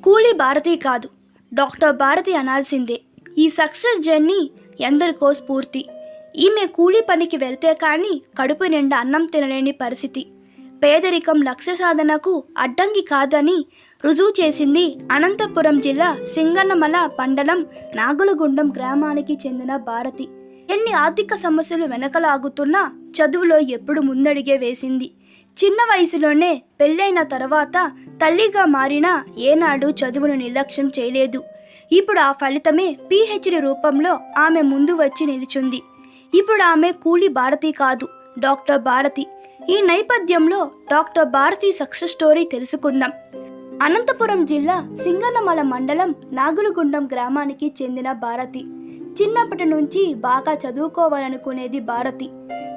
కూలీ భారతి కాదు, డాక్టర్ భారతి అనాల్సిందే. ఈ సక్సెస్ జర్నీ ఎందరికో స్ఫూర్తి. ఈమె కూలీ పనికి వెళ్తే కానీ కడుపు నిండా అన్నం తినలేని పరిస్థితి. పేదరికం లక్ష్య సాధనకు అడ్డంకి కాదని రుజువు చేసింది. అనంతపురం జిల్లా సింగనమల మండలం నాగులగుండం గ్రామానికి చెందిన భారతి ఎన్ని ఆర్థిక సమస్యలు వెనకలాగుతున్నా చదువులో ఎప్పుడు ముందడిగే వేసింది. చిన్న వయసులోనే పెళ్ళైన తర్వాత తల్లిగా మారినా ఏనాడు చదువును నిర్లక్ష్యం చేయలేదు. ఇప్పుడు ఆ ఫలితమే PhD రూపంలో ఆమె ముందు వచ్చి నిలిచింది. ఇప్పుడు ఆమె కూలీ భారతి కాదు, డాక్టర్ భారతి. ఈ నేపథ్యంలో డాక్టర్ భారతి సక్సెస్ స్టోరీ తెలుసుకుందాం. అనంతపురం జిల్లా సింగనమల మండలం నాగులగుండం గ్రామానికి చెందిన భారతి చిన్నప్పటి నుంచి బాగా చదువుకోవాలనుకునేది. భారతి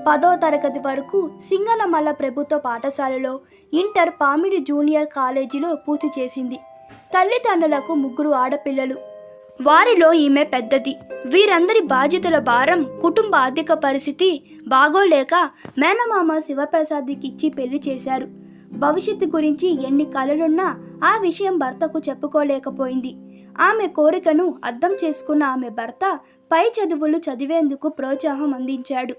10వ తరగతి వరకు సింగనమల ప్రభుత్వ పాఠశాలలో, ఇంటర్ పామిడి జూనియర్ కాలేజీలో పూర్తి చేసింది. తల్లిదండ్రులకు 3 ఆడపిల్లలు, వారిలో ఈమె పెద్దది. వీరందరి బాధ్యతల భారం, కుటుంబ ఆర్థిక పరిస్థితి బాగోలేక మేనమామ శివప్రసాద్కి ఇచ్చి పెళ్లి చేశారు. భవిష్యత్తు గురించి ఎన్ని కలలున్నా ఆ విషయం భర్తకు చెప్పుకోలేకపోయింది. ఆమె కోరికను అర్థం చేసుకున్న ఆమె భర్త పై చదువులు చదివేందుకు ప్రోత్సాహం అందించాడు.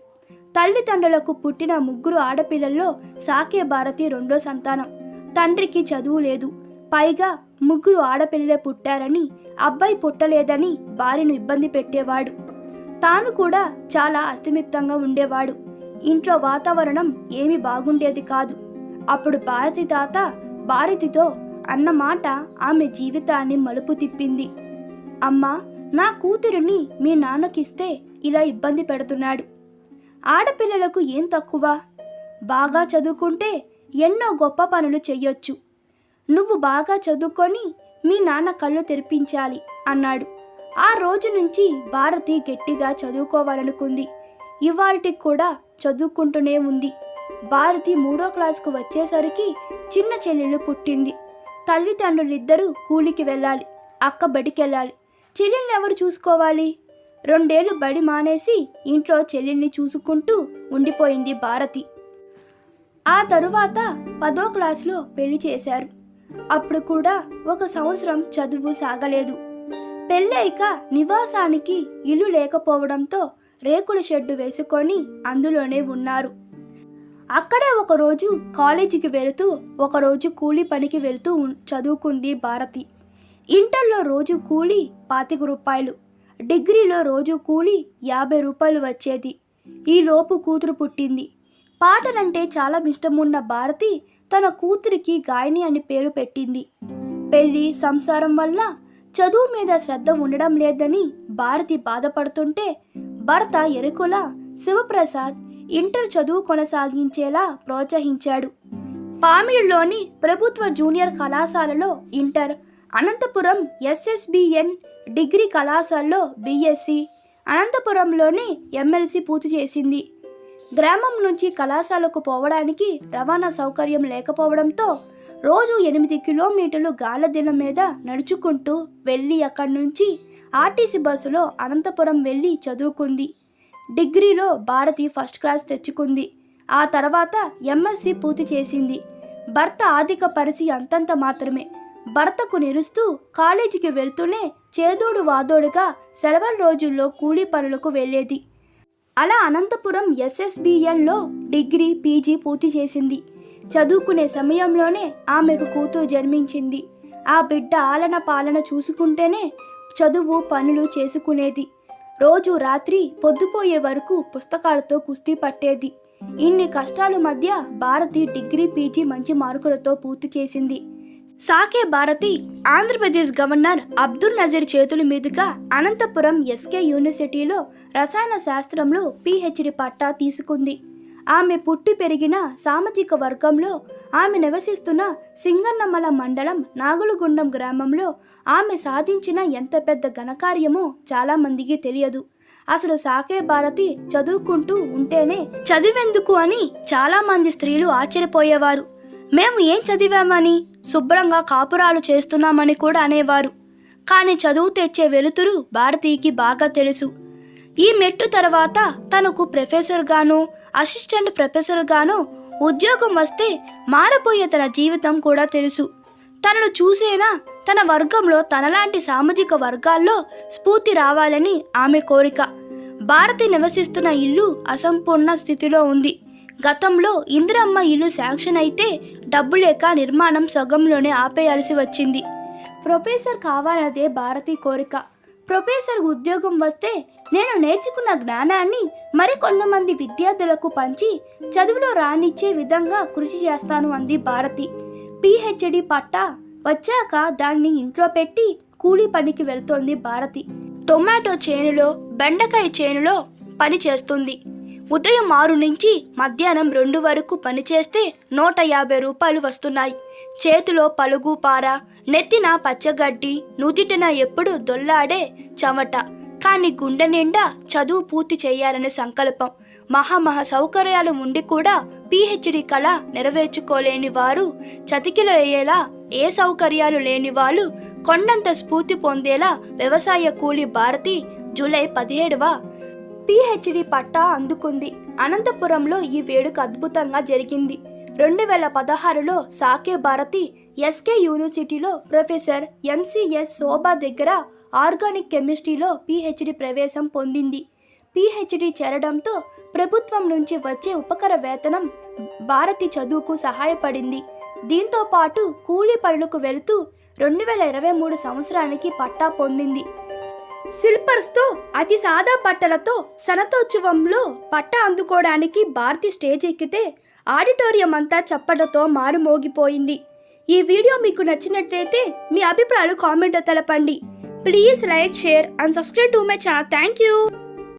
తల్లిదండ్రులకు పుట్టిన 3 ఆడపిల్లల్లో సాకే భారతి 2వ సంతానం. తండ్రికి చదువు లేదు, పైగా 3 ఆడపిల్లలే పుట్టారని, అబ్బాయి పుట్టలేదని భార్యను ఇబ్బంది పెట్టేవాడు. తాను కూడా చాలా అస్థిమితంగా ఉండేవాడు. ఇంట్లో వాతావరణం ఏమీ బాగుండేది కాదు. అప్పుడు భారతి తాత భారతితో అన్నమాట ఆమె జీవితాన్ని మలుపు తిప్పింది. అమ్మా, నా కూతురిని మీ నాన్నకిస్తే ఇలా ఇబ్బంది పెడుతున్నాడు. ఆడపిల్లలకు ఏం తక్కువ? బాగా చదువుకుంటే ఎన్నో గొప్ప పనులు చెయ్యొచ్చు. నువ్వు బాగా చదువుకొని మీ నాన్న కళ్ళు తెరిపించాలి అన్నాడు. ఆ రోజు నుంచి భారతి గట్టిగా చదువుకోవాలనుకుంది. ఇవాల్టికి కూడా చదువుకుంటూనే ఉంది. భారతి 3వ క్లాస్కు వచ్చేసరికి చిన్న చెల్లెలు పుట్టింది. తల్లిదండ్రులిద్దరూ కూలికి వెళ్ళాలి, అక్క బడికెళ్ళాలి. చెల్లెల్ని ఎవరు చూసుకోవాలి? 2 ఏళ్ళు బడి మానేసి ఇంట్లో చెల్లెల్ని చూసుకుంటూ ఉండిపోయింది భారతి. ఆ తరువాత 10వ క్లాసులో పెళ్లి చేశారు. అప్పుడు కూడా 1 సంవత్సరం చదువు సాగలేదు. పెళ్ళైక నివాసానికి ఇల్లు లేకపోవడంతో రేకుల షెడ్డు వేసుకొని అందులోనే ఉన్నారు. అక్కడే ఒకరోజు కాలేజీకి వెళుతూ, ఒకరోజు కూలీ పనికి వెళుతూ చదువుకుంది భారతి. ఇంటర్లో రోజు కూలీ 25 రూపాయలు, డిగ్రీలో రోజు కూలీ 50 రూపాయలు వచ్చేది. ఈలోపు కూతురు పుట్టింది. పాటలంటే చాలా ఇష్టమున్న భారతి తన కూతురికి గాయని అని పేరు పెట్టింది. పెళ్లి సంసారం వల్ల చదువు మీద శ్రద్ధ ఉండడం లేదని భారతి బాధపడుతుంటే భర్త ఎరుకుల శివప్రసాద్ ఇంటర్ చదువు కొనసాగించేలా ప్రోత్సహించాడు. పామిడిలోని ప్రభుత్వ జూనియర్ కళాశాలలో ఇంటర్, అనంతపురం SSBN డిగ్రీ కళాశాలలో BSc, అనంతపురంలోనే MLC పూర్తి చేసింది. గ్రామం నుంచి కళాశాలకు పోవడానికి రవాణా సౌకర్యం లేకపోవడంతో రోజు 8 కిలోమీటర్లు గాలదిన మీద నడుచుకుంటూ వెళ్ళి అక్కడి నుంచి RTC బస్సులో అనంతపురం వెళ్ళి చదువుకుంది. డిగ్రీలో భారతి ఫస్ట్ క్లాస్ తెచ్చుకుంది. ఆ తర్వాత MSc పూర్తి చేసింది. భర్త ఆర్థిక పరిస్థితి అంతంత మాత్రమే. భర్తకు నిరుస్తూ కాలేజీకి వెళ్తూనే చేదోడు వాదోడుగా సెలవుల రోజుల్లో కూలీ పనులకు వెళ్ళేది. అలా అనంతపురం SSBNలో డిగ్రీ PG పూర్తి చేసింది. చదువుకునే సమయంలోనే ఆమెకు కూతురు జన్మించింది. ఆ బిడ్డ ఆలన పాలన చూసుకుంటేనే చదువు పనులు చేసుకునేది. రోజు రాత్రి పొద్దుపోయే వరకు పుస్తకాలతో కుస్తీ పట్టేది. ఇన్ని కష్టాల మధ్య భారతి డిగ్రీ PG మంచి మార్కులతో పూర్తి చేసింది. సాకే భారతి ఆంధ్రప్రదేశ్ గవర్నర్ అబ్దుల్ నజీర్ చేతుల మీదుగా అనంతపురం SK యూనివర్సిటీలో రసాయన శాస్త్రంలో PhD పట్టా తీసుకుంది. ఆమె పుట్టి పెరిగిన సామాజిక వర్గంలో, ఆమె నివసిస్తున్న సింగనమల మండలం నాగులగుండం గ్రామంలో ఆమె సాధించిన ఎంత పెద్ద ఘనకార్యమో చాలా మందికి తెలియదు. అసలు సాకే భారతి చదువుకుంటూ ఉంటేనే చదివేందుకు అని చాలా మంది స్త్రీలు ఆశ్చర్యపోయేవారు. మేము ఏం చదివామని, శుభ్రంగా కాపురాలు చేస్తున్నామని కూడా అనేవారు. కానీ చదువు తెచ్చే వెలుతురు భారతికి బాగా తెలుసు. ఈ మెట్టు తర్వాత తనకు ప్రొఫెసర్ గాను, అసిస్టెంట్ ప్రొఫెసర్ గాను ఉద్యోగం వస్తే మారబోయే తన జీవితం కూడా తెలుసు. తనను చూసేనా తన వర్గంలో తనలాంటి సామాజిక వర్గాల్లో స్ఫూర్తి రావాలని ఆమె కోరిక. భారతి నివసిస్తున్న ఇల్లు అసంపూర్ణ స్థితిలో ఉంది. గతంలో ఇందిరమ్మ ఇల్లు శాంక్షన్ అయితే డబ్బు లేక నిర్మాణం సగంలోనే ఆపేయాల్సి వచ్చింది. ప్రొఫెసర్ కావాలన్నదే భారతి కోరిక. ప్రొఫెసర్ ఉద్యోగం వస్తే నేను నేర్చుకున్న జ్ఞానాన్ని మరికొంతమంది విద్యార్థులకు పంచి చదువులో రానిచ్చే విధంగా కృషి చేస్తాను అంది భారతి. PhD పట్టా వచ్చాక దాన్ని ఇంట్లో పెట్టి కూలీ పనికి వెళ్తోంది భారతి. టొమాటో చేనులో, బెండకాయ చేనులో పని చేస్తుంది. ఉదయం 6 నుంచి మధ్యాహ్నం 2 వరకు పనిచేస్తే 150 రూపాయలు వస్తున్నాయి. చేతిలో పలుగు పార, నెత్తిన పచ్చగడ్డి, నుదిటిన ఎప్పుడు దొల్లాడే చెమట. కానీ గుండె నిండా చదువు పూర్తి చేయాలనే సంకల్పం. మహా సౌకర్యాలు ఉండి కూడా PhD కళ నెరవేర్చుకోలేని వారు, చతికిలో వేయేలా ఏ సౌకర్యాలు లేని వాళ్ళు కొండంత స్ఫూర్తి పొందేలా వ్యవసాయ కూలీ భారతి జూలై 17వ PhD పట్టా అందుకుంది. అనంతపురంలో ఈ వేడుక అద్భుతంగా జరిగింది. 2016లో సాకే భారతి SK యూనివర్సిటీలో ప్రొఫెసర్ MCS శోభా దగ్గర ఆర్గానిక్ కెమిస్ట్రీలో PhD ప్రవేశం పొందింది. PhD చేరడంతో ప్రభుత్వం నుంచి వచ్చే ఉపకర వేతనం భారతి చదువుకు సహాయపడింది. దీంతో పాటు కూలీ పనులకు వెళుతూ 2023 సంవత్సరానికి పట్టా పొందింది. శిల్పర్స్తో అతి సాదా పట్టలతో సనతోత్సవంలో పట్టా అందుకోవడానికి భారతి స్టేజ్ ఎక్కితే ఆడిటోరియం అంతా చప్పట్లతో మారుమోగిపోయింది. ఈ వీడియో మీకు నచ్చినట్లయితే మీ అభిప్రాయాలు కామెంట్లో తెలపండి. Please like, share and subscribe to my channel. Thank you.